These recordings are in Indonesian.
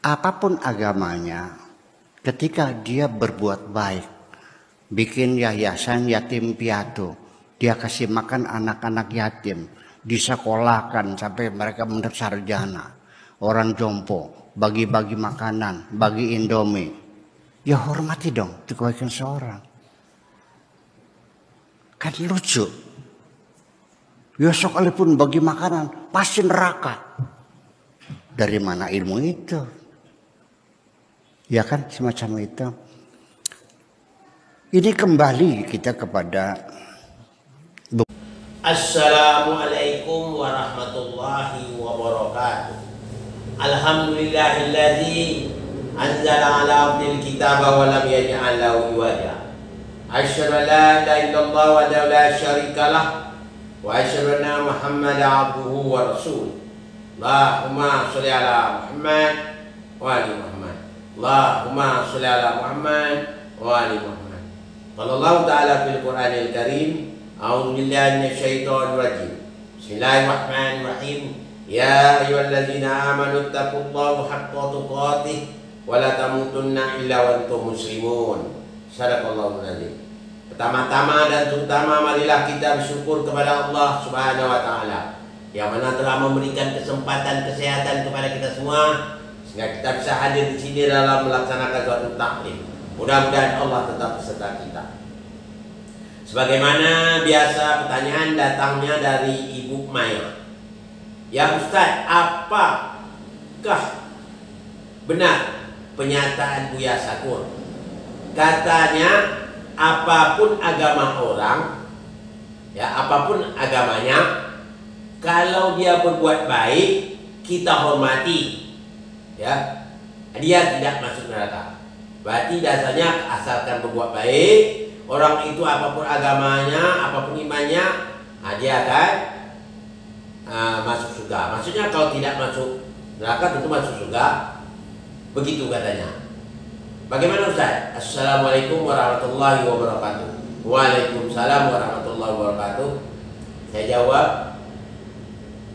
apapun agamanya, ketika dia berbuat baik, bikin yayasan yatim piatu, dia kasih makan anak-anak yatim, disekolahkan sampai mereka mendapat sarjana, orang jompo, bagi-bagi makanan, bagi Indomie, ya hormati dong itu kebaikan seorang. Kan lucu. Ya sekalipun bagi makanan pasti neraka. Dari mana ilmu itu? Ya kan semacam itu. Ini kembali kita kepada Assalamualaikum warahmatullahi wabarakatuh. Alhamdulillahilladzi anzala ala abdil kitaba wa lam yaj'al lahu iwaja. Asyhadu an la ilaha illallah wa la syarika lah wa asyhadu anna Muhammadan abduhu wa rasuluh. Allahumma shalli ala Muhammad wa ali Muhammad. Allahumma shalli ala Muhammad wa ali Muhammad. Qala Allah ta'ala fil Qur'anil Karim, a'udzu billahi minasyaitonir rajim. Bismillahirrahmanirrahim. Ya ayyuhalladzina amanu taqullaha haqqa tuqatih wa la tamutunna illa wa antum muslimun. Sadaqallahul adzim. Pertama-tama dan terutama marilah kita bersyukur kepada Allah Subhanahu wa taala yang mana telah memberikan kesempatan kesehatan kepada kita semua sehingga kita bisa hadir di sini dalam melaksanakan suatu taklim. Mudah-mudahan Allah tetap beserta kita. Sebagaimana biasa pertanyaan datangnya dari Ibu Maya. Ya Ustaz, apakah benar pernyataan Buya Sakur? Katanya apapun agama orang, ya apapun agamanya, kalau dia berbuat baik kita hormati, ya dia tidak masuk neraka. Berarti dasarnya asalkan berbuat baik, orang itu apapun agamanya, apapun imannya, dia akan masuk surga. Maksudnya kalau tidak masuk neraka tentu masuk surga. Begitu katanya. Bagaimana Ustaz? Assalamualaikum warahmatullahi wabarakatuh. Waalaikumsalam warahmatullahi wabarakatuh. Saya jawab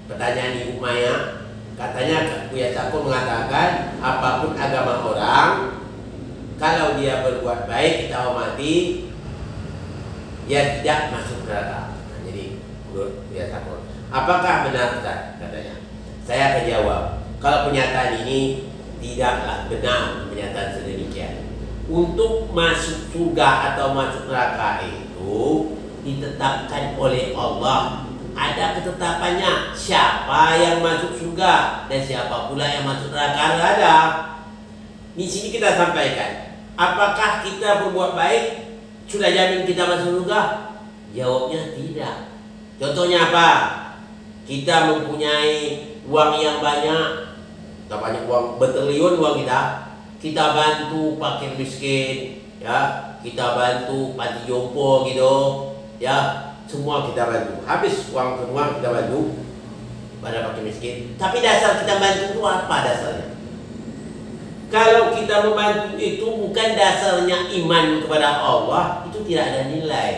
pertanyaan Ibu Maya. Katanya Buya Sakur mengatakan apapun agama orang, kalau dia berbuat baik kita hormati, dia tidak masuk neraka. Nah, jadi menurut Buya Sakur, apakah benar Ustaz? Katanya. Saya akan jawab, kalau pernyataan ini tidaklah benar, pernyataan sedemikian. Untuk masuk surga atau masuk neraka itu ditetapkan oleh Allah. Ada ketetapannya siapa yang masuk surga dan siapa pula yang masuk neraka ada. Di sini kita sampaikan, apakah kita berbuat baik sudah jamin kita masuk surga? Jawabnya tidak. Contohnya apa? Kita mempunyai uang yang banyak, kita banyak uang, bertriliun uang kita bantu fakir miskin, ya kita bantu panti jompo gitu, ya semua kita bantu. Habis uang semua kita bantu pada fakir miskin. Tapi dasar kita bantu itu apa dasarnya? Kalau kita membantu itu bukan dasarnya iman kepada Allah, itu tidak ada nilai.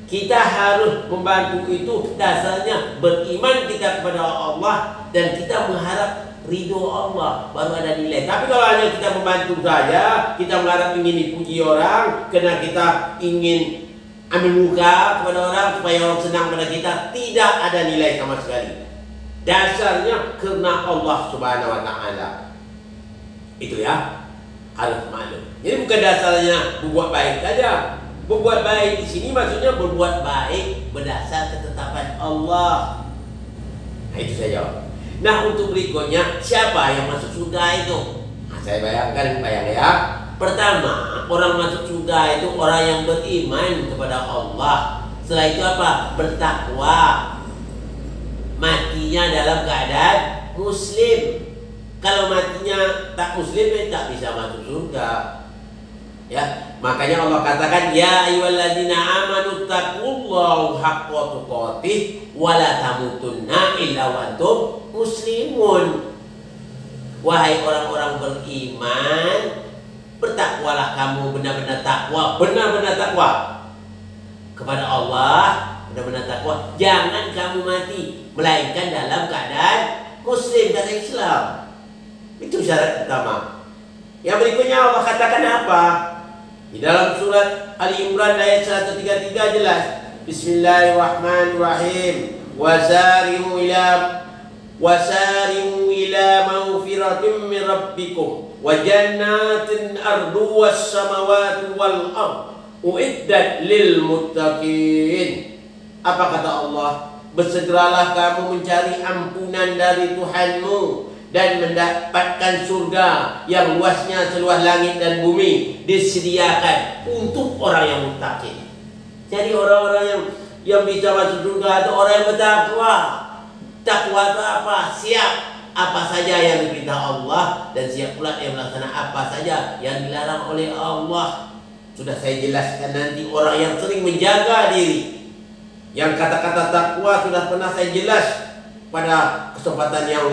Kita harus membantu itu dasarnya beriman kita kepada Allah dan kita mengharap ridho Allah, baru ada nilai. Tapi kalau hanya kita membantu saja, kita mengharap ingin dipuji orang, karena kita ingin ambil muka kepada orang supaya orang senang pada kita, tidak ada nilai sama sekali. Dasarnya karena Allah Subhanahu wa taala. Itu ya, harus maklum. Jadi bukan dasarnya berbuat baik saja. Berbuat baik di sini maksudnya berbuat baik berdasar ketetapan Allah. Nah, itu saya jawab. Nah, untuk berikutnya, siapa yang masuk surga itu? Nah, saya bayang ya. Pertama, orang masuk surga itu orang yang beriman kepada Allah. Setelah itu apa? Bertakwa. Matinya dalam keadaan muslim. Kalau matinya tak muslim, tak bisa masuk surga. Ya, makanya Allah katakan ya ayyuhalladzina amanu taqullaha haqqa tuqatih wa la tamutunna illa wa antum muslimun. Wahai orang-orang beriman, bertakwalah kamu benar-benar takwa, benar-benar takwa kepada Allah, benar-benar takwa. Jangan kamu mati melainkan dalam keadaan muslim, kata Islam. Itu syarat pertama. Yang berikutnya Allah katakan apa? Di dalam surat Ali Imran ayat 133 jelas. Bismillahirrahmanirrahim. Wasari'u ila maghfiratin min rabbikum wa jannatin arduwas samawati wal ard uiddat lil muttaqin. Apa kata Allah? Bersegeralah kamu mencari ampunan dari Tuhanmu dan mendapatkan surga yang luasnya seluas langit dan bumi, disediakan untuk orang yang muttaqin. Jadi orang-orang yang bisa masuk surga itu orang yang bertakwa. Takwa itu apa? Siap apa saja yang diperintah Allah dan siap pula yang melaksanakan apa saja yang dilarang oleh Allah. Sudah saya jelaskan nanti orang yang sering menjaga diri. Yang kata-kata takwa sudah pernah saya jelas pada kesempatan yang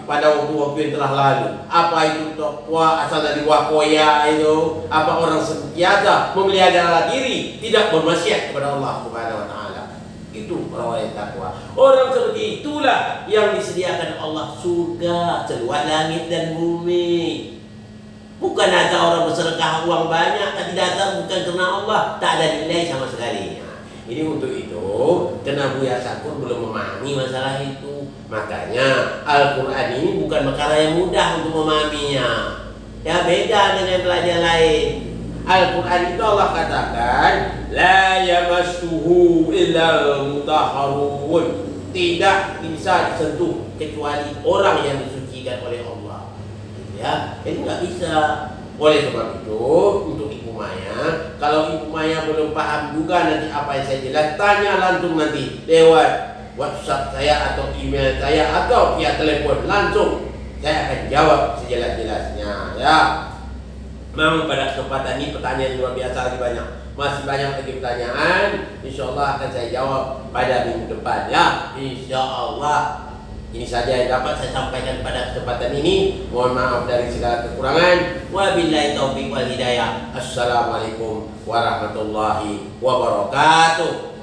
pada waktu-waktu yang telah lalu. Apa itu takwa? Asal dari wakoya itu. Apa orang senantiasa memelihara diri, tidak bermaksiat kepada Allah Subhanahu wa taala. Itu orang yang takwa. Orang seperti itulah yang disediakan Allah surga seluas langit dan bumi. Bukan ada orang bersedekah uang banyak tapi datang bukan karena Allah, tak ada nilai sama sekali. Ini untuk itu, karena Buya Sakur belum memahami masalah itu. Makanya Al-Quran ini bukan perkara yang mudah untuk memahaminya. Ya, beda dengan pelajaran lain. Al-Quran itu Allah katakan, la yamassuhu illal mutahharun. Tidak bisa disentuh kecuali orang yang disucikan oleh Allah. Ya, jadi nggak bisa. Oleh sebab itu, untuk Ibu Maya, kalau Ibu Maya belum paham juga nanti apa yang saya jelas, tanya langsung nanti lewat WhatsApp saya atau email saya atau via telepon langsung. Saya akan jawab sejelas-jelasnya. Ya, memang pada kesempatan ini pertanyaan luar biasa lagi banyak. Masih banyak lagi pertanyaan. Insya Allah akan saya jawab pada minggu depan. Ya, Insya Allah. Ini saja yang dapat saya sampaikan pada kesempatan ini. Mohon maaf dari segala kekurangan. Wabillahi taufiq wal hidayah. Assalamualaikum warahmatullahi wabarakatuh.